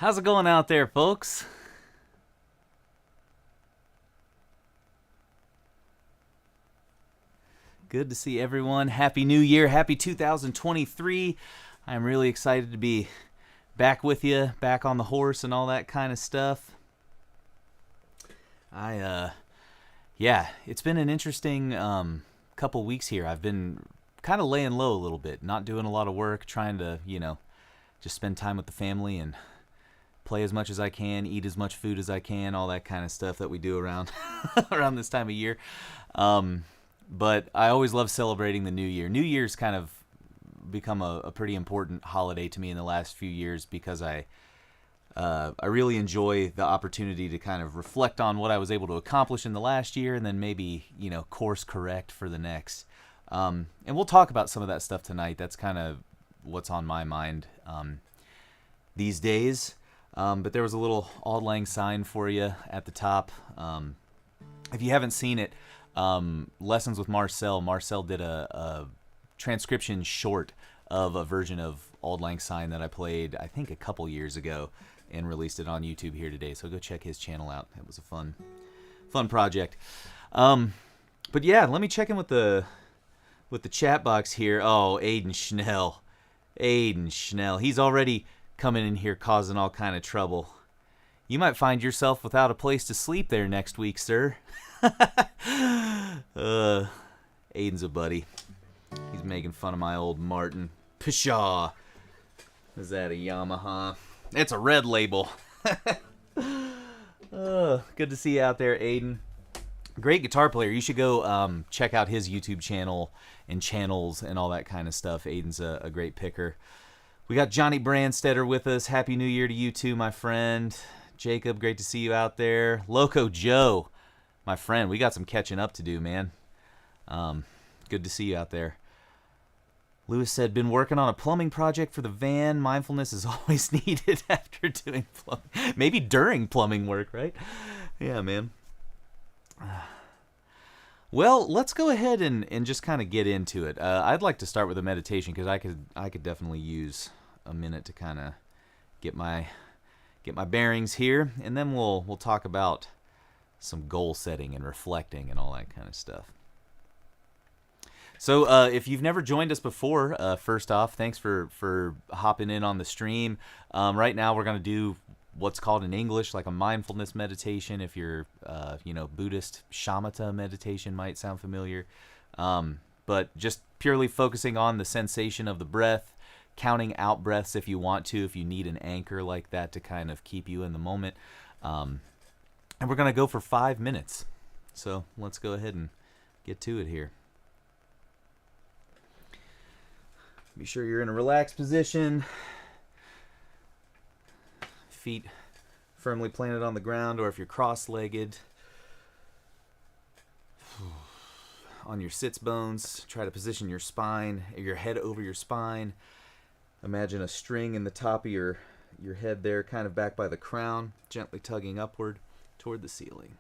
How's it going out there, folks? Good to see everyone. Happy New Year. Happy 2023. I'm really excited to be back with you, back on the horse and all that kind of stuff. Yeah, it's been an interesting couple weeks here. I've been kind of laying low a little bit, not doing a lot of work, trying to, just spend time with the family and play as much as I can, eat as much food as I can, all that kind of stuff that we do around around this time of year. But I always love celebrating the New Year. New Year's kind of become a pretty important holiday to me in the last few years because I really enjoy the opportunity to kind of reflect on what I was able to accomplish in the last year and then maybe, course correct for the next. And we'll talk about some of that stuff tonight. That's kind of what's on my mind these days. But there was a little Auld Lang Syne for you at the top. If you haven't seen it, Lessons with Marcel. Marcel did a transcription short of a version of Auld Lang Syne that I played, I think, a couple years ago, and released it on YouTube here today. So go check his channel out. It was a fun project. But yeah, let me check in with the chat box here. Oh, Aiden Schnell. He's already coming in here causing all kind of trouble. You might find yourself without a place to sleep there next week, sir. Aiden's a buddy. He's making fun of my old Martin. Pshaw. Is that a Yamaha? It's a red label. Good to see you out there, Aiden. Great guitar player. You should go check out his YouTube channel and channels and all that kind of stuff. Aiden's a great picker. We got Johnny Brandstetter with us. Happy New Year to you too, my friend. Jacob, great to see you out there. Loco Joe, my friend. We got some catching up to do, man. Good to see you out there. Lewis said, been working on a plumbing project for the van. Mindfulness is always needed after doing plumbing. Maybe during plumbing work, right? Yeah, man. Well, let's go ahead and just kind of get into it. I'd like to start with a meditation because I could definitely use a minute to kind of get my bearings here, and then we'll talk about some goal setting and reflecting and all that kind of stuff. So if you've never joined us before, first off, thanks for hopping in on the stream. Right now we're going to do what's called in English like a mindfulness meditation. If you're Buddhist, shamatha meditation might sound familiar. But just purely focusing on the sensation of the breath, counting out breaths if you want to, if you need an anchor like that to kind of keep you in the moment. And we're going to go for 5 minutes. So let's go ahead and get to it here. Be sure you're in a relaxed position. Feet firmly planted on the ground, or if you're cross-legged, on your sits bones, try to position your spine, your head over your spine. Imagine a string in the top of your head there, kind of back by the crown, gently tugging upward toward the ceiling.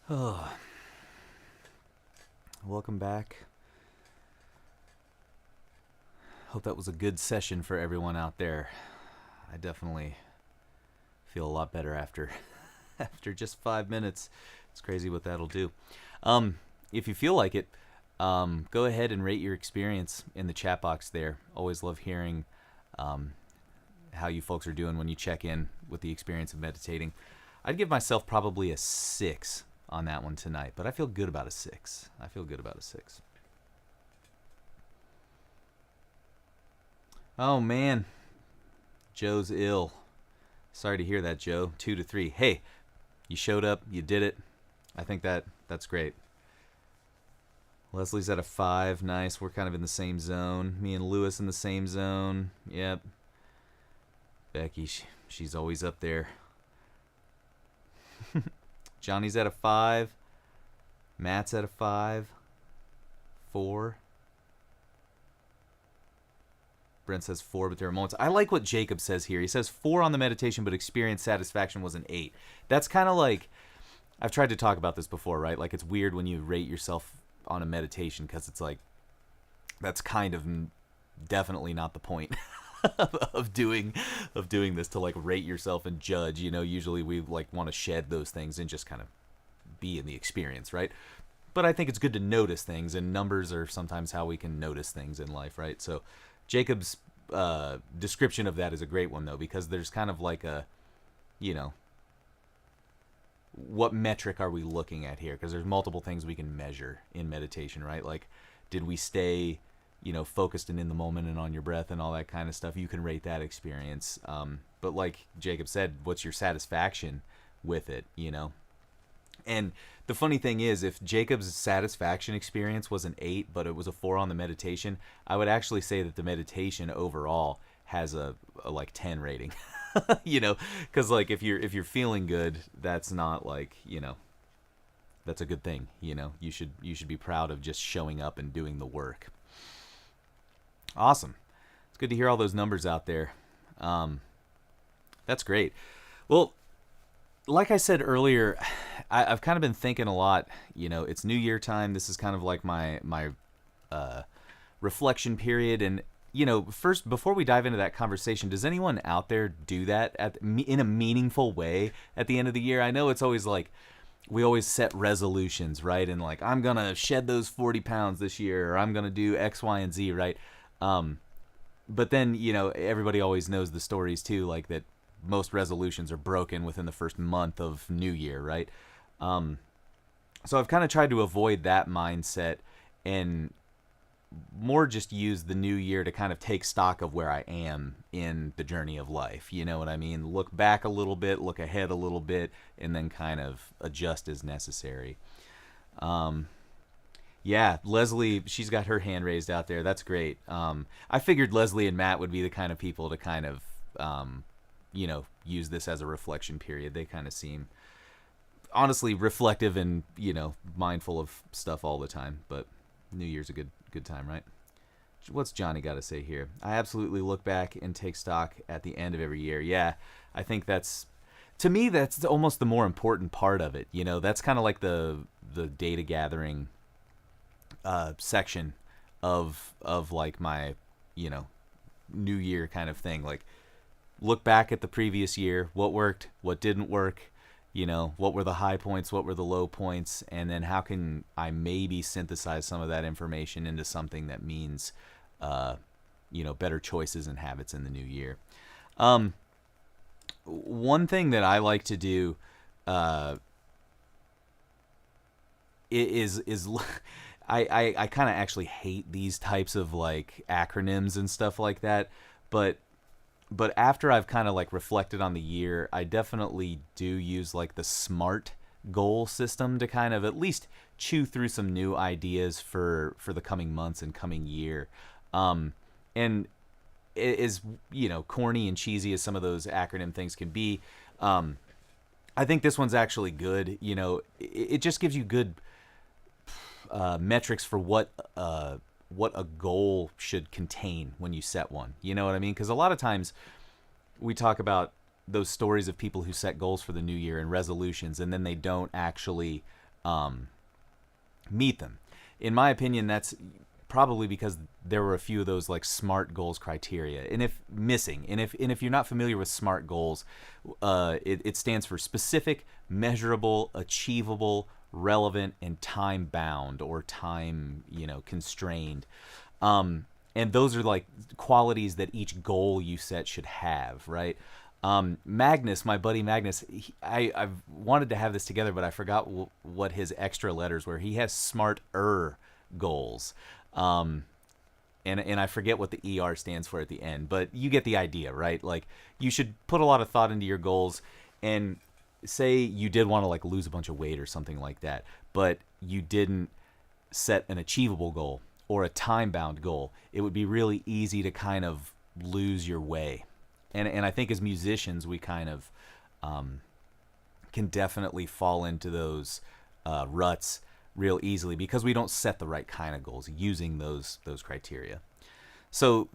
Oh, welcome back. Hope that was a good session for everyone out there. I definitely feel a lot better after after just 5 minutes. It's crazy what that'll do. If you feel like it, go ahead and rate your experience in the chat box there. Always love hearing how you folks are doing when you check in with the experience of meditating. I'd give myself probably a 6 on that one tonight, but I feel good about a 6. I feel good about a 6. Oh man, Joe's ill. Sorry to hear that, Joe. 2 to 3. Hey, you showed up. You did it. I think that's great. Leslie's at a 5. Nice. We're kind of in the same zone. Me and Lewis in the same zone. Yep. Becky, she's always up there. Johnny's at a 5. Matt's at a 5. 4. Brent says 4, but there are moments. I like what Jacob says here. He says 4 on the meditation, but experience satisfaction was an 8. That's kind of like, I've tried to talk about this before, right? Like, it's weird when you rate yourself on a meditation, because it's like, that's kind of definitely not the point of doing this, to like rate yourself and judge. You know, usually we like want to shed those things and just kind of be in the experience, right? But I think it's good to notice things, and numbers are sometimes how we can notice things in life, right? So Jacob's description of that is a great one, though, because there's kind of like a, you know, what metric are we looking at here? Because there's multiple things we can measure in meditation, right? Like, did we stay, you know, focused and in the moment and on your breath and all that kind of stuff? You can rate that experience. But like Jacob said, what's your satisfaction with it, you know? And the funny thing is, if Jacob's satisfaction experience was an 8, but it was a 4 on the meditation, I would actually say that the meditation overall has a like 10 rating. You know, because like if you're feeling good, that's not like, you know, that's a good thing. You know, you should be proud of just showing up and doing the work. Awesome. It's good to hear all those numbers out there. That's great. Well, like I said earlier, I've kind of been thinking a lot. You know, it's New Year time. This is kind of like my reflection period. And, you know, first, before we dive into that conversation, does anyone out there do that in a meaningful way at the end of the year? I know it's always like, we always set resolutions, right? And like, I'm going to shed those 40 pounds this year, or I'm going to do X, Y, and Z, right? But then, you know, everybody always knows the stories too, like that most resolutions are broken within the first month of New Year, right? So I've kind of tried to avoid that mindset and more just use the new year to kind of take stock of where I am in the journey of life. You know what I mean? Look back a little bit, look ahead a little bit, and then kind of adjust as necessary. Yeah, Leslie, she's got her hand raised out there. That's great. I figured Leslie and Matt would be the kind of people to kind of, you know, use this as a reflection period. They kind of seem honestly reflective and, you know, mindful of stuff all the time. But New Year's a good time, right? What's Johnny got to say here? I absolutely look back and take stock at the end of every year. Yeah, I think that's, to me, that's almost the more important part of it. You know, that's kind of like the data gathering section of like my, you know, New Year kind of thing. Like, look back at the previous year, what worked, what didn't work, you know, what were the high points, what were the low points, and then how can I maybe synthesize some of that information into something that means, you know, better choices and habits in the new year. One thing that I like to do is I kind of actually hate these types of like acronyms and stuff like that, but after I've kind of like reflected on the year, I definitely do use like the SMART goal system to kind of at least chew through some new ideas for the coming months and coming year. And it is, you know, corny and cheesy as some of those acronym things can be. I think this one's actually good. You know, it just gives you good metrics for what a goal should contain when you set one. You know what I mean? Because a lot of times we talk about those stories of people who set goals for the new year and resolutions, and then they don't actually meet them. In my opinion, that's probably because there were a few of those like SMART goals criteria, and if you're not familiar with SMART goals, it stands for specific, measurable, achievable, relevant, and time bound, or time constrained. And those are like qualities that each goal you set should have, right? Magnus, my buddy Magnus, I've wanted to have this together, but I forgot what his extra letters were. He has SMART-er goals. And I forget what the ER stands for at the end, but you get the idea, right? Like, you should put a lot of thought into your goals, and say you did want to like lose a bunch of weight or something like that, but you didn't set an achievable goal or a time-bound goal. It would be really easy to kind of lose your way. And I think as musicians, we kind of can definitely fall into those ruts real easily because we don't set the right kind of goals using those criteria. So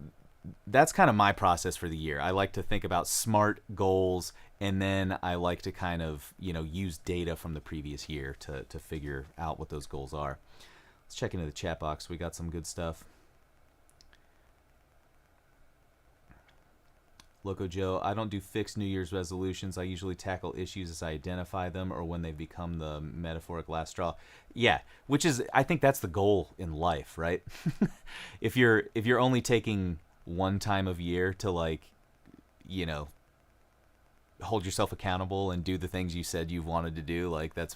that's kind of my process for the year. I like to think about SMART goals, and then I like to kind of use data from the previous year to figure out what those goals are. Let's check into the chat box. We got some good stuff. Loco Joe, I don't do fixed New Year's resolutions. I usually tackle issues as I identify them or when they've become the metaphoric last straw. Yeah, which is, I think that's the goal in life, right? If you're only taking one time of year to like, hold yourself accountable and do the things you said you've wanted to do, like that's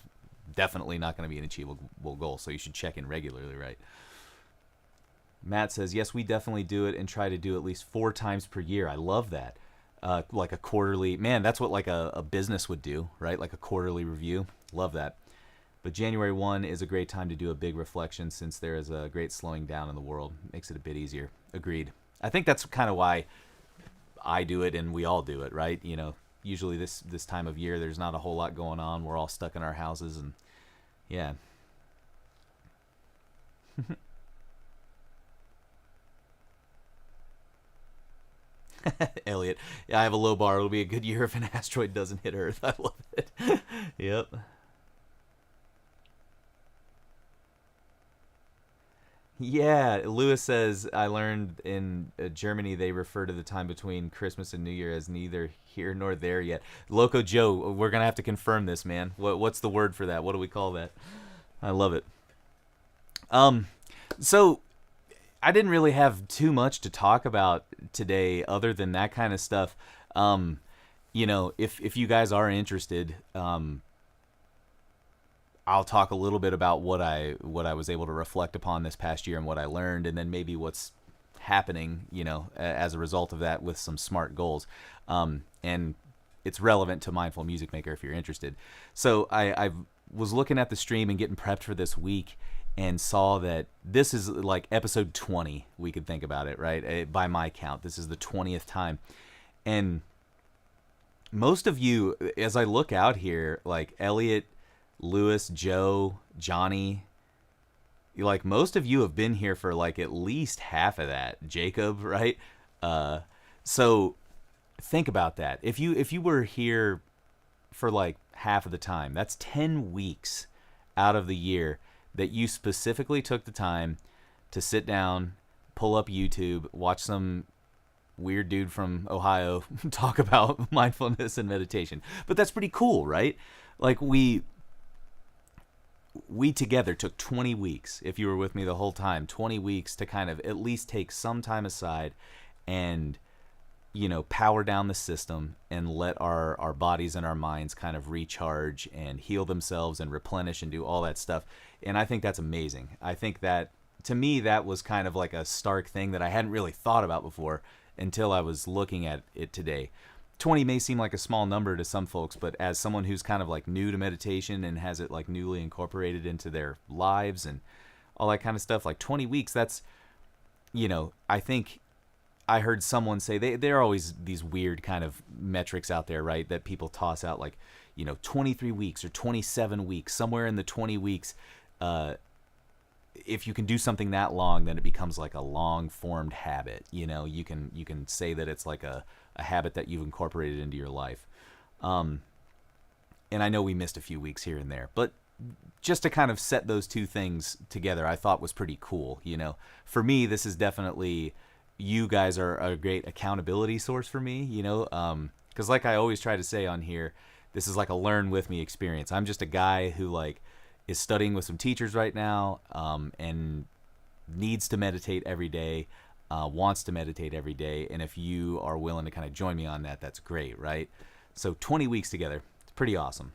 definitely not going to be an achievable goal. So you should check in regularly, right? Matt says, yes, we definitely do it and try to do at least 4 times per year. I love that. Like a quarterly, man, that's what like a business would do, right? Like a quarterly review. Love that. But January 1 is a great time to do a big reflection since there is a great slowing down in the world. Makes it a bit easier. Agreed. I think that's kind of why I do it and we all do it, right? Usually this time of year, there's not a whole lot going on. We're all stuck in our houses and yeah. Elliot, yeah, I have a low bar. It'll be a good year if an asteroid doesn't hit Earth. I love it. Yep. Yeah, Lewis says, I learned in Germany they refer to the time between Christmas and New Year as neither here nor there yet. Loco Joe, we're going to have to confirm this, man. What's the word for that? What do we call that? I love it. So I didn't really have too much to talk about today other than that kind of stuff. If you guys are interested, I'll talk a little bit about what I was able to reflect upon this past year and what I learned, and then maybe what's happening, as a result of that with some SMART goals. And it's relevant to Mindful Music Maker if you're interested. So I was looking at the stream and getting prepped for this week and saw that this is like episode 20, we could think about it, right? By my count, this is the 20th time. And most of you, as I look out here, like Elliot, Lewis, Joe, Johnny, like most of you have been here for like at least half of that. Jacob, right? So think about that. If you were here for like half of the time, that's 10 weeks out of the year that you specifically took the time to sit down, pull up YouTube, watch some weird dude from Ohio talk about mindfulness and meditation. But that's pretty cool, right? Like we together took 20 weeks, if you were with me the whole time, 20 weeks to kind of at least take some time aside and, power down the system and let our bodies and our minds kind of recharge and heal themselves and replenish and do all that stuff. And I think that's amazing. I think that, to me, that was kind of like a stark thing that I hadn't really thought about before until I was looking at it today. 20 may seem like a small number to some folks, but as someone who's kind of like new to meditation and has it like newly incorporated into their lives and all that kind of stuff, like 20 weeks, that's, I think I heard someone say there are always these weird kind of metrics out there, right? That people toss out like, 23 weeks or 27 weeks, somewhere in the 20 weeks. If you can do something that long, then it becomes like a long formed habit. You can say that it's like a habit that you've incorporated into your life. And I know we missed a few weeks here and there, but just to kind of set those two things together, I thought was pretty cool. For me, this is definitely, you guys are a great accountability source for me. Because like I always try to say on here, this is like a learn with me experience. I'm just a guy who like is studying with some teachers right now, and needs to meditate every day, wants to meditate every day. And if you are willing to kind of join me on that, that's great, right? So 20 weeks together, it's pretty awesome.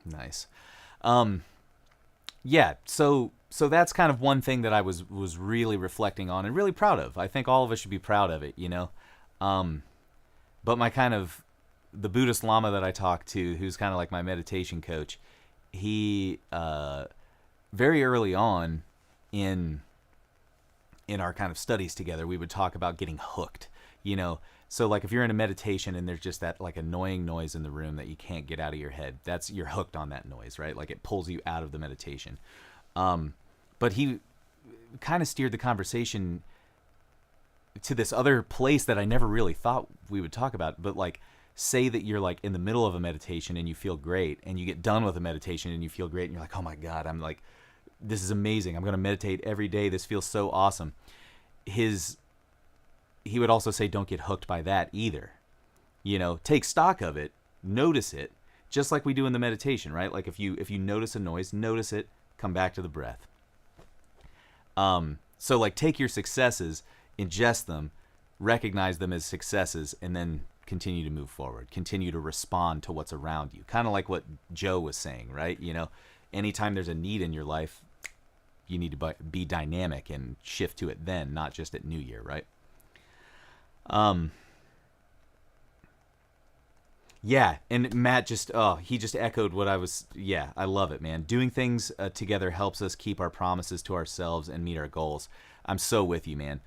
Nice. Um, yeah, so that's kind of one thing that I was really reflecting on and really proud of. I think all of us should be proud of it. Um, but my kind of the Buddhist Lama that I talked to, who's kind of like my meditation coach, he very early on in our kind of studies together, we would talk about getting hooked. you know so like if you're in a meditation and there's just that like annoying noise in the room that you can't get out of your head, that's, you're hooked on that noise, right? Like it pulls you out of the meditation. But he kind of steered the conversation to this other place that I never really thought we would talk about. But like, say that you're like in the middle of a meditation and you feel great, and you get done with a meditation and you feel great, and you're like, oh my God, I'm like, this is amazing. I'm going to meditate every day. This feels so awesome. He would also say, don't get hooked by that either. Take stock of it, notice it, just like we do in the meditation, right? Like if you notice a noise, notice it, come back to the breath. So like take your successes, ingest them, recognize them as successes, and then continue to move forward, continue to respond to what's around you. Kind of like what Joe was saying, right? Anytime there's a need in your life, you need to be dynamic and shift to it then, not just at New Year, right? Yeah, and Matt he just echoed what I was, yeah, I love it, man. Doing things together helps us keep our promises to ourselves and meet our goals. I'm so with you, man.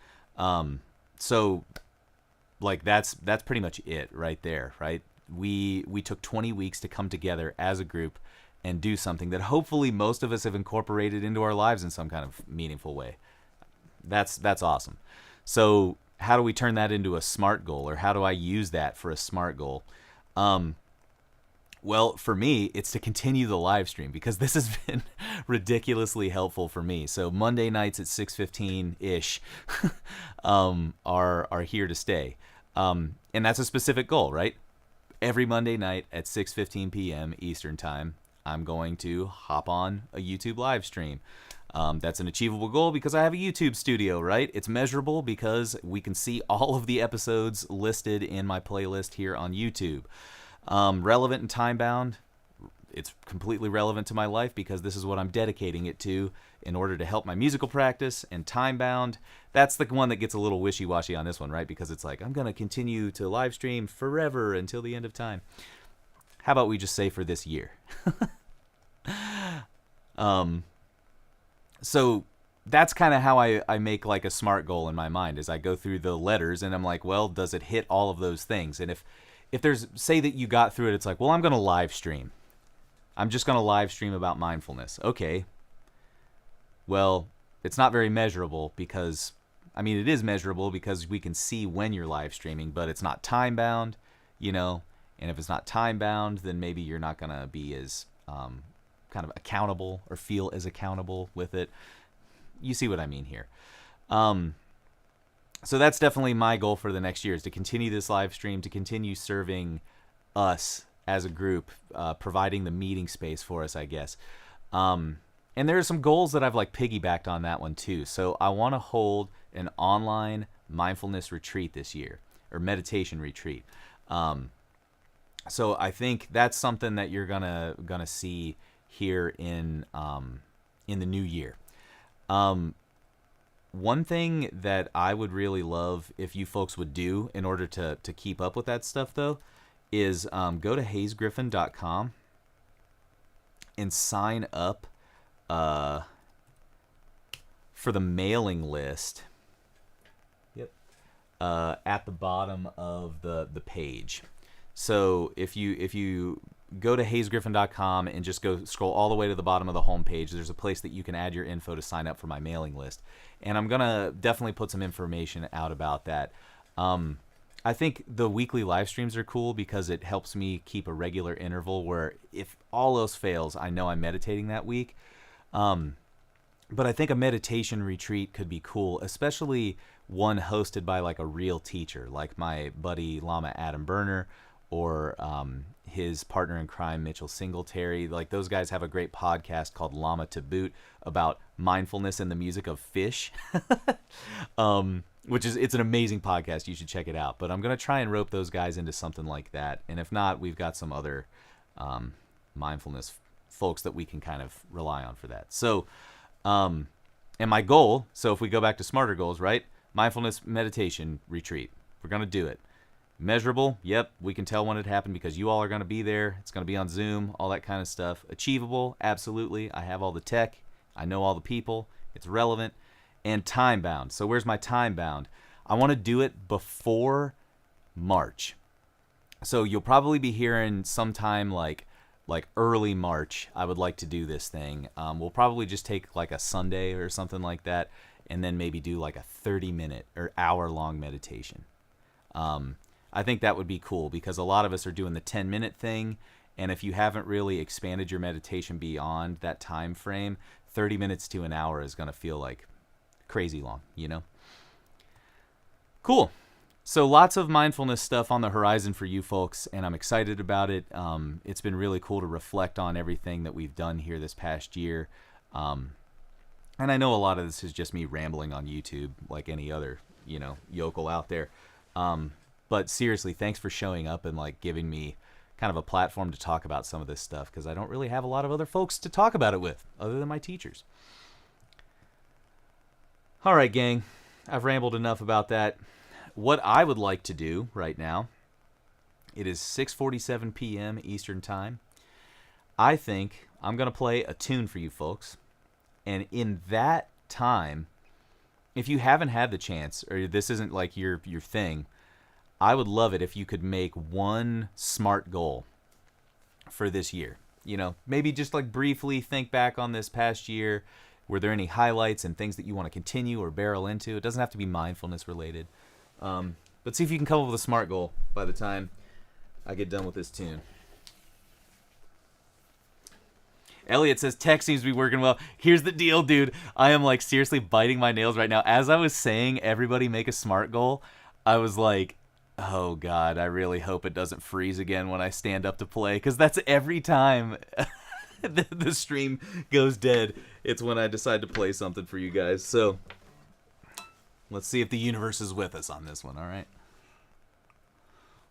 So like that's pretty much it right there, right? We took 20 weeks to come together as a group and do something that hopefully most of us have incorporated into our lives in some kind of meaningful way. That's awesome. So how do we turn that into a SMART goal, or how do I use that for a SMART goal? Well, for me, it's to continue the live stream, because this has been ridiculously helpful for me. So Monday nights at 6:15-ish are here to stay. And that's a specific goal, right? Every Monday night at 6:15 p.m. Eastern Time, I'm going to hop on a YouTube live stream. That's an achievable goal because I have a YouTube studio, right? It's measurable because we can see all of the episodes listed in my playlist here on YouTube. Relevant and time-bound, it's completely relevant to my life because this is what I'm dedicating it to in order to help my musical practice. And time-bound, that's the one that gets a little wishy-washy on this one, right? Because it's like, I'm going to continue to live stream forever until the end of time. How about we just say for this year? So that's kind of how I make like a SMART goal in my mind, is I go through the letters and I'm like, well, does it hit all of those things? And if there's, say that you got through it, it's like, well, I'm going to live stream. I'm just going to live stream about mindfulness. Okay. Well, it's not very measurable because, I mean, it is measurable because we can see when you're live streaming, but it's not time bound, and if it's not time bound, then maybe you're not going to be as, kind of accountable or feel as accountable with it. You see what I mean here. So that's definitely my goal for the next year, is to continue this live stream, to continue serving us as a group, providing the meeting space for us, I guess. And there are some goals that I've like piggybacked on that one too. So I want to hold an online mindfulness retreat this year, or meditation retreat. So I think that's something that you're gonna see here in the new year. One thing that I would really love if you folks would do in order to keep up with that stuff, though, is go to hayesgriffin.com and sign up for the mailing list. Yep. At the bottom of the page. So if you go to hayesgriffin.com and just go scroll all the way to the bottom of the homepage, there's a place that you can add your info to sign up for my mailing list. And I'm going to definitely put some information out about that. I think the weekly live streams are cool because it helps me keep a regular interval where if all else fails, I know I'm meditating that week. But I think a meditation retreat could be cool, especially one hosted by like a real teacher, like my buddy Lama Adam Berner or his partner in crime, Mitchell Singletary. Like those guys have a great podcast called Lama to Boot about mindfulness and the music of fish, which is, it's an amazing podcast. You should check it out. But I'm going to try and rope those guys into something like that. And if not, we've got some other mindfulness folks that we can kind of rely on for that. So, and my goal, so if we go back to smarter goals, right? Mindfulness meditation retreat. We're going to do it. Measurable, yep, we can tell when it happened because you all are going to be there. It's going to be on Zoom, all that kind of stuff. Achievable, absolutely. I have all the tech. I know all the people. It's relevant. And time bound. So where's my time bound? I want to do it before March. So you'll probably be hearing sometime like early March, I would like to do this thing. We'll probably just take like a Sunday or something like that, and then maybe do like a 30-minute or hour-long meditation. I think that would be cool because a lot of us are doing the 10-minute thing, and if you haven't really expanded your meditation beyond that time frame, 30 minutes to an hour is going to feel like crazy long, you know? Cool. So lots of mindfulness stuff on the horizon for you folks, and I'm excited about it. It's been really cool to reflect on everything that we've done here this past year. And I know a lot of this is just me rambling on YouTube like any other, yokel out there. But seriously, thanks for showing up and like giving me kind of a platform to talk about some of this stuff because I don't really have a lot of other folks to talk about it with other than my teachers. All right, gang. I've rambled enough about that. What I would like to do right now, it is 6:47 p.m. Eastern Time. I think I'm going to play a tune for you folks. And in that time, if you haven't had the chance, or this isn't like your thing, I would love it if you could make one SMART goal for this year. Maybe just like briefly think back on this past year. Were there any highlights and things that you want to continue or barrel into? It doesn't have to be mindfulness related. But see if you can come up with a SMART goal by the time I get done with this tune. Elliot says tech seems to be working well. Here's the deal, dude. I am like seriously biting my nails right now. As I was saying everybody make a SMART goal, I was like, oh God, I really hope it doesn't freeze again when I stand up to play, because that's every time the stream goes dead. It's when I decide to play something for you guys. So let's see if the universe is with us on this one, all right?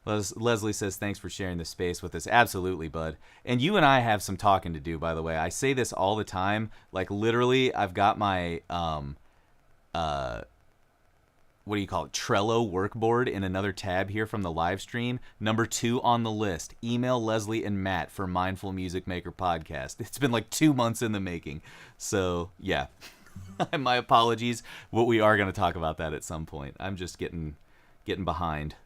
Leslie says, thanks for sharing the space with us. Absolutely, bud. And you and I have some talking to do, by the way. I say this all the time. Like, literally, I've got my, what do you call it? Trello workboard in another tab here from the live stream. Number 2 on the list. Email Leslie and Matt for Mindful Music Maker Podcast. It's been like 2 months in the making. So, yeah. My apologies. What we are going to talk about that at some point. I'm just getting behind.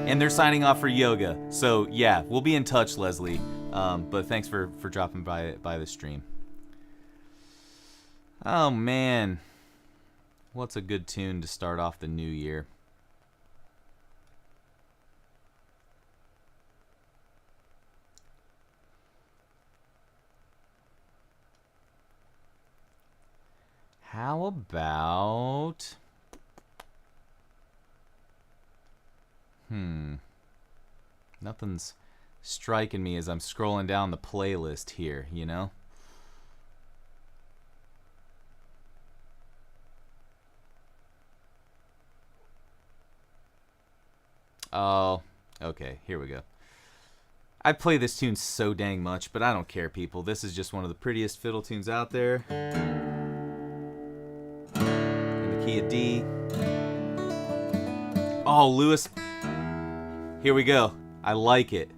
And they're signing off for yoga. So, yeah, we'll be in touch, Leslie. But thanks for dropping by the stream. Oh, man. What's a good tune to start off the new year? How about... Nothing's striking me as I'm scrolling down the playlist here, Oh, okay, here we go. I play this tune so dang much, but I don't care, people. This is just one of the prettiest fiddle tunes out there. In the key of D. Oh, Lewis. Here we go. I like it.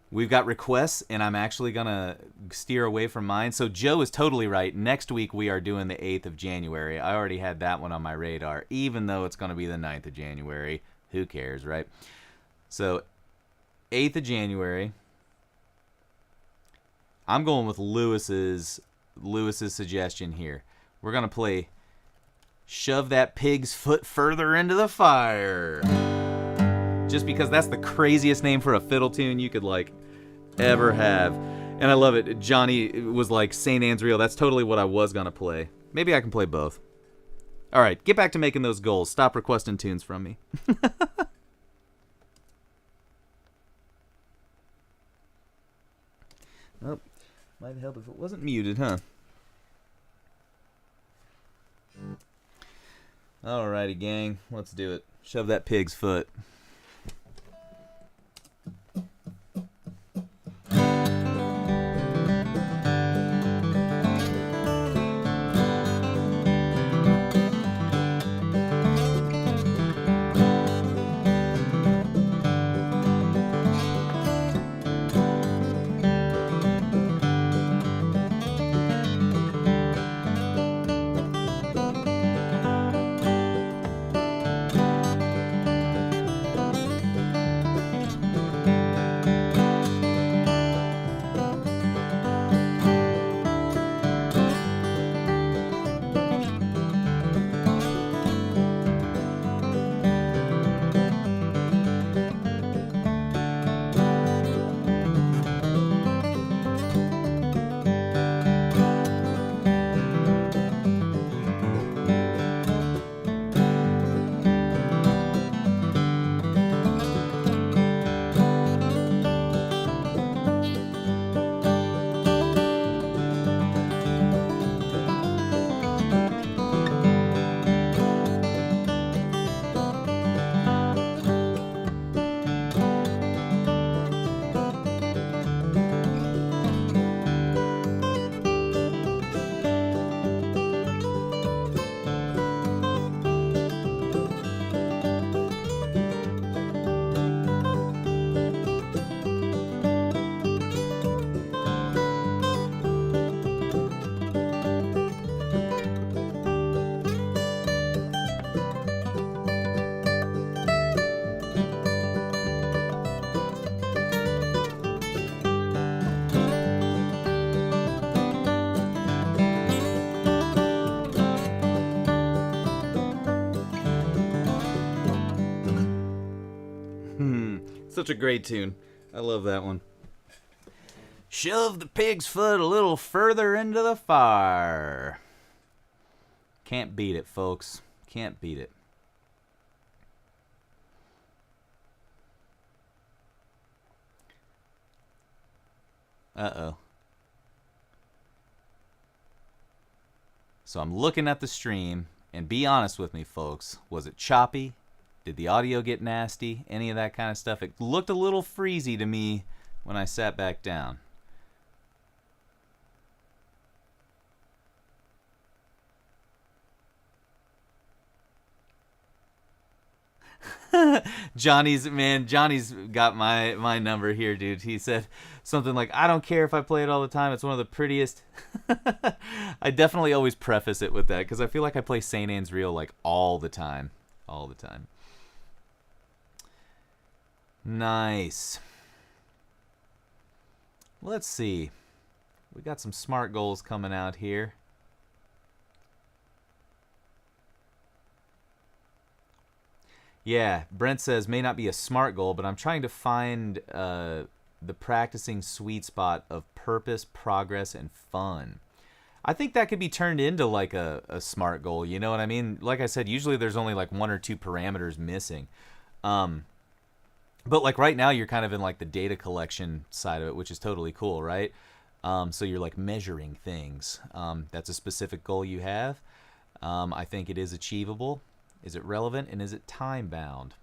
We've got requests, and I'm actually going to steer away from mine. So Joe is totally right. Next week, we are doing the 8th of January. I already had that one on my radar, even though it's going to be the 9th of January. Who cares, right? So 8th of January. I'm going with Lewis's suggestion here. We're gonna play "Shove That Pig's Foot Further Into the Fire," just because that's the craziest name for a fiddle tune you could like ever have. And I love it. Johnny was like, St. Anne's Reel. That's totally what I was gonna play. Maybe I can play both. All right, get back to making those goals. Stop requesting tunes from me. Oh, might help if it wasn't muted, huh? Alrighty, gang. Let's do it. Shove that pig's foot. Such a great tune. I love that one. Shove the pig's foot a little further into the fire. Can't beat it, folks. Can't beat it. Uh-oh. So I'm looking at the stream, and be honest with me, folks. Was it choppy? Did the audio get nasty? Any of that kind of stuff? It looked a little freezy to me when I sat back down. Johnny's got my number here, dude. He said something like, I don't care if I play it all the time. It's one of the prettiest. I definitely always preface it with that because I feel like I play St. Anne's Reel like all the time. All the time. Nice. Let's see. We got some smart goals coming out here. Yeah, Brent says may not be a smart goal, but I'm trying to find the practicing sweet spot of purpose, progress, and fun. I think that could be turned into like a smart goal. You know what I mean? Like I said, usually there's only like one or two parameters missing. But like right now you're kind of in like the data collection side of it, which is totally cool, right? So you're like measuring things. That's a specific goal you have. I think it is achievable. Is it relevant? And is it time bound?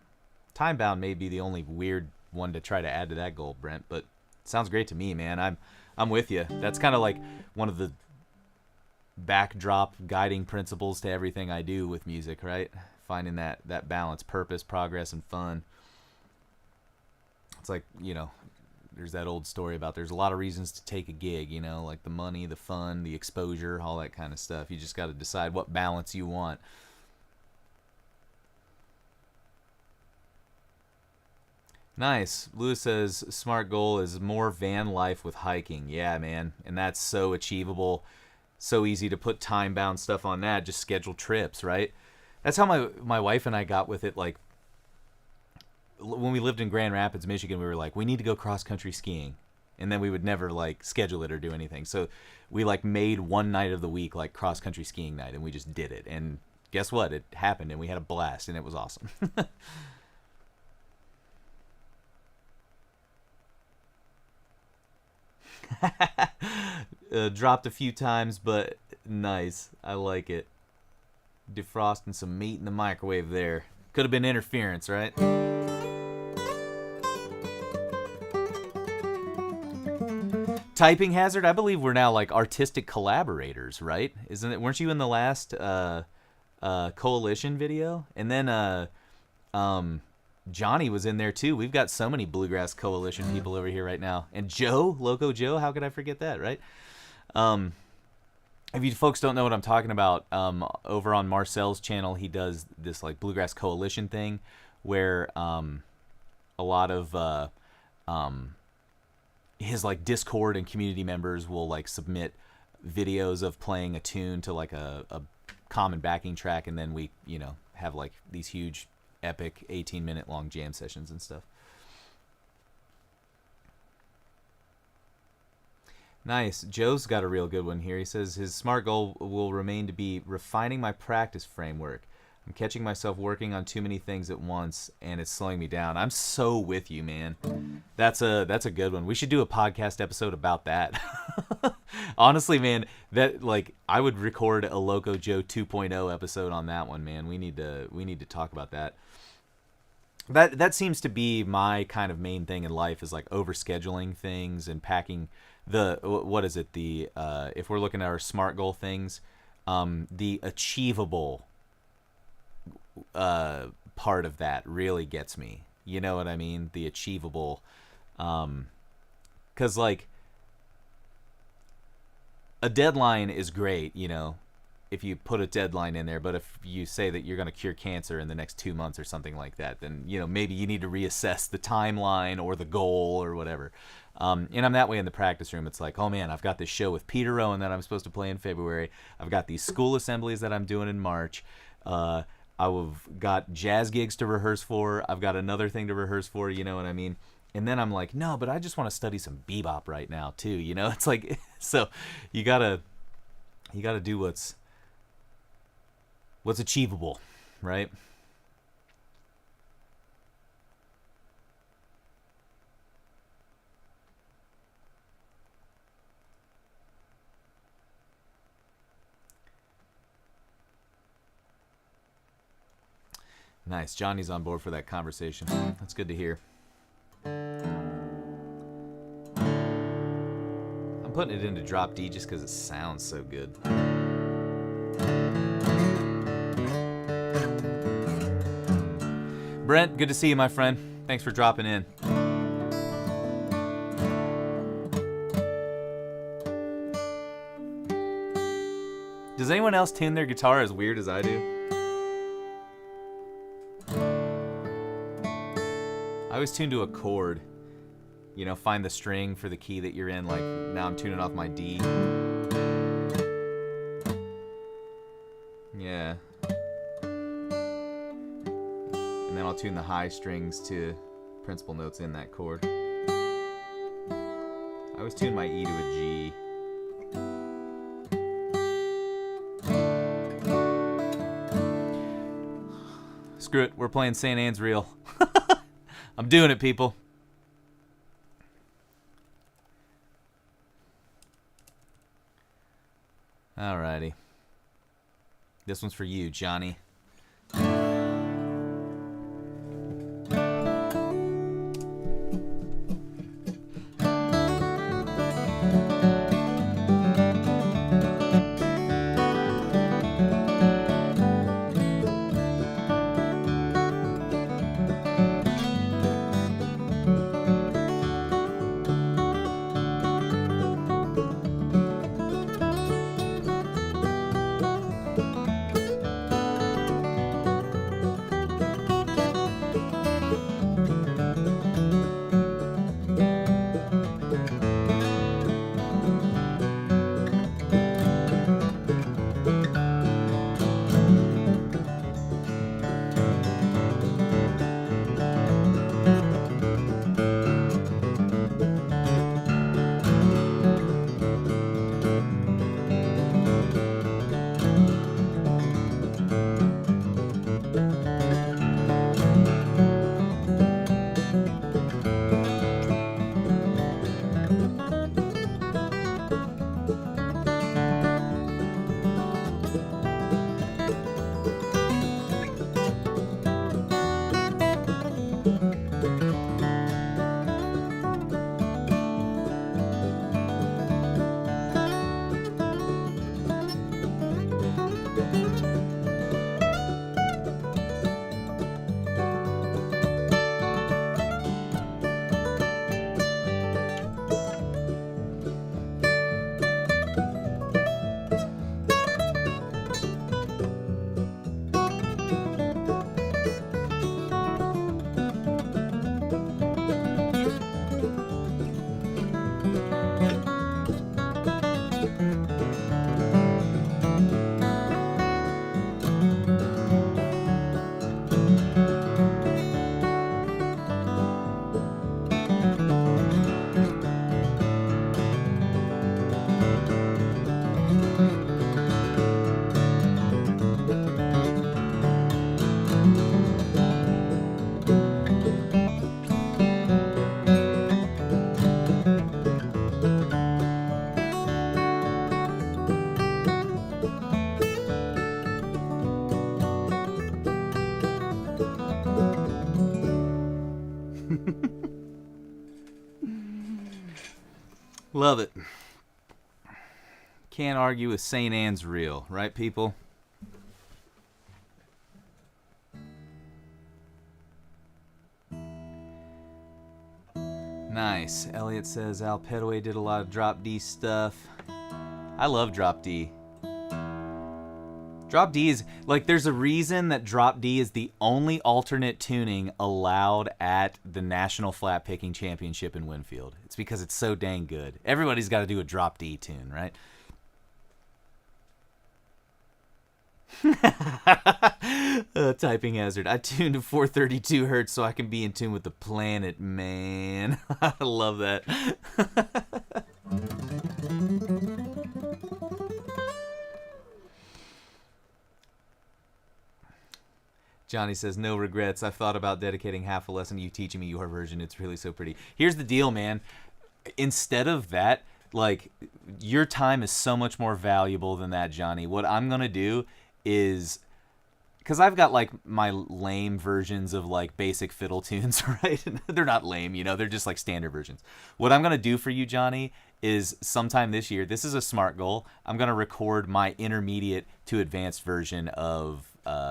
Time bound may be the only weird one to try to add to that goal, Brent, but it sounds great to me, man. I'm with you. That's kind of like one of the backdrop guiding principles to everything I do with music, right? Finding that balance, purpose, progress, and fun. It's like, you know, there's that old story about there's a lot of reasons to take a gig, you know, like the money, the fun, the exposure, all that kind of stuff. You just got to decide what balance you want. Nice. Lewis says smart goal is more van life with hiking. Yeah, man. And that's so achievable. So easy to put time bound stuff on that. Just schedule trips, right? That's how my wife and I got with it. Like when we lived in Grand Rapids, Michigan, we were like, we need to go cross country skiing. And then we would never like schedule it or do anything. So we like made one night of the week like cross country skiing night, and we just did it. And guess what? It happened, and we had a blast, and it was awesome. Dropped a few times, but nice. I like it. Defrosting some meat in the microwave there. Could have been interference, right? Typing Hazard, I believe we're now like artistic collaborators, right? Isn't it? Weren't you in the last Coalition video? And then Johnny was in there too. We've got so many Bluegrass Coalition people over here right now. And Joe, Loco Joe, how could I forget that, right? If you folks don't know what I'm talking about, over on Marcel's channel, he does this like Bluegrass Coalition thing where a lot of his like Discord and community members will like submit videos of playing a tune to like a common backing track, and then we, you know, have like these huge epic 18-minute long jam sessions and stuff. Nice. Joe's got a real good one here. He says his smart goal will remain to be refining my practice framework. I'm catching myself working on too many things at once, and it's slowing me down. I'm so with you, man. That's a good one. We should do a podcast episode about that. Honestly, man, that like I would record a Loco Joe 2.0 episode on that one, man. We need to talk about that. That seems to be my kind of main thing in life, is like overscheduling things and packing what is it, the if we're looking at our SMART goal things, the achievable part of that really gets me. You know what I mean? The achievable, because like a deadline is great, you know, if you put a deadline in there, but if you say that you're going to cure cancer in the next 2 months or something like that, then, you know, maybe you need to reassess the timeline or the goal or whatever. And I'm that way in the practice room. It's like, oh man, I've got this show with Peter Rowan that I'm supposed to play in February. I've got these school assemblies that I'm doing in March. I've got jazz gigs to rehearse for. I've got another thing to rehearse for, you know what I mean? And then I'm like, no, but I just want to study some bebop right now too, you know? It's like, so you gotta do what's achievable, right? Nice. Johnny's on board for that conversation. That's good to hear. I'm putting it into drop D just because it sounds so good. Brent, good to see you, my friend. Thanks for dropping in. Does anyone else tune their guitar as weird as I do? I always tune to a chord. You know, find the string for the key that you're in. Like, now I'm tuning off my D. Yeah. And then I'll tune the high strings to principal notes in that chord. I always tune my E to a G. Screw it, we're playing St. Anne's Reel. I'm doing it, people. Alrighty. This one's for you, Johnny. Love it. Can't argue with St. Anne's real, right, people? Nice. Elliot says Al Petaway did a lot of Drop D stuff. I love Drop D. Drop D is, like, there's a reason that Drop D is the only alternate tuning allowed at the National Flat Picking Championship in Winfield. It's because it's so dang good. Everybody's got to do a Drop D tune, right? Typing hazard. I tuned to 432 hertz so I can be in tune with the planet, man. I love that. Johnny says, no regrets. I've thought about dedicating half a lesson to you teaching me your version. It's really so pretty. Here's the deal, man. Instead of that, like, your time is so much more valuable than that, Johnny. What I'm going to do is, because I've got, like, my lame versions of, like, basic fiddle tunes, right? They're not lame, you know, they're just, like, standard versions. What I'm going to do for you, Johnny, is sometime this year, this is a SMART goal, I'm going to record my intermediate to advanced version of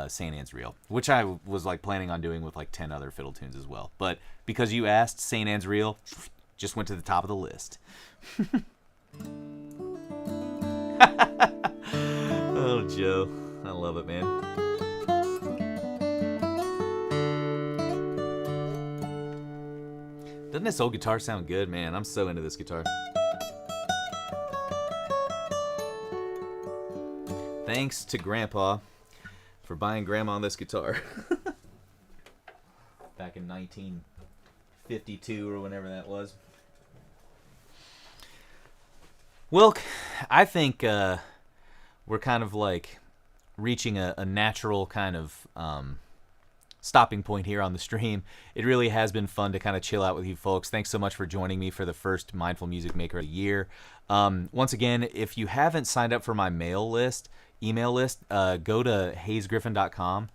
St. Anne's Reel, which I was, like, planning on doing with, like, 10 other fiddle tunes as well. But because you asked, St. Anne's Reel just went to the top of the list. Oh, Joe. I love it, man. Doesn't this old guitar sound good, man? I'm so into this guitar. Thanks to Grandpa for buying Grandma this guitar. Back in 1952 or whenever that was. Well, I think we're kind of like reaching a natural kind of stopping point here on the stream. It really has been fun to kind of chill out with you folks. Thanks so much for joining me for the first Mindful Music Maker of the year. Once again, if you haven't signed up for my email list, go to hazegriffin.com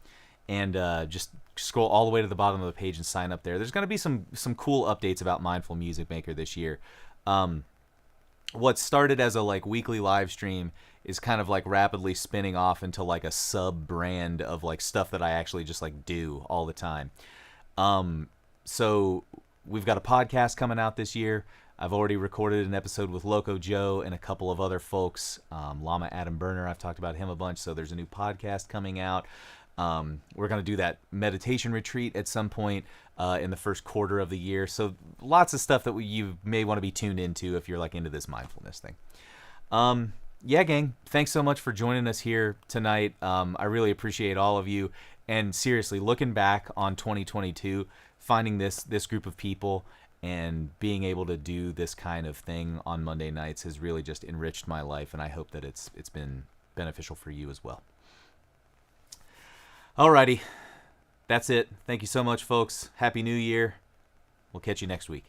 and just scroll all the way to the bottom of the page and sign up there. There's going to be some cool updates about Mindful Music Maker this year. What started as a like weekly live stream is kind of like rapidly spinning off into like a sub brand of like stuff that I actually just like do all the time. So we've got a podcast coming out this year. I've already recorded an episode with Loco Joe and a couple of other folks. Llama Adam Burner, I've talked about him a bunch. So there's a new podcast coming out. We're going to do that meditation retreat at some point in the first quarter of the year. So lots of stuff that you may want to be tuned into if you're like into this mindfulness thing. Yeah, gang, thanks so much for joining us here tonight. I really appreciate all of you. And seriously, looking back on 2022, finding this group of people and being able to do this kind of thing on Monday nights has really just enriched my life, and I hope that it's been beneficial for you as well. Alrighty, that's it. Thank you so much, folks. Happy New Year. We'll catch you next week.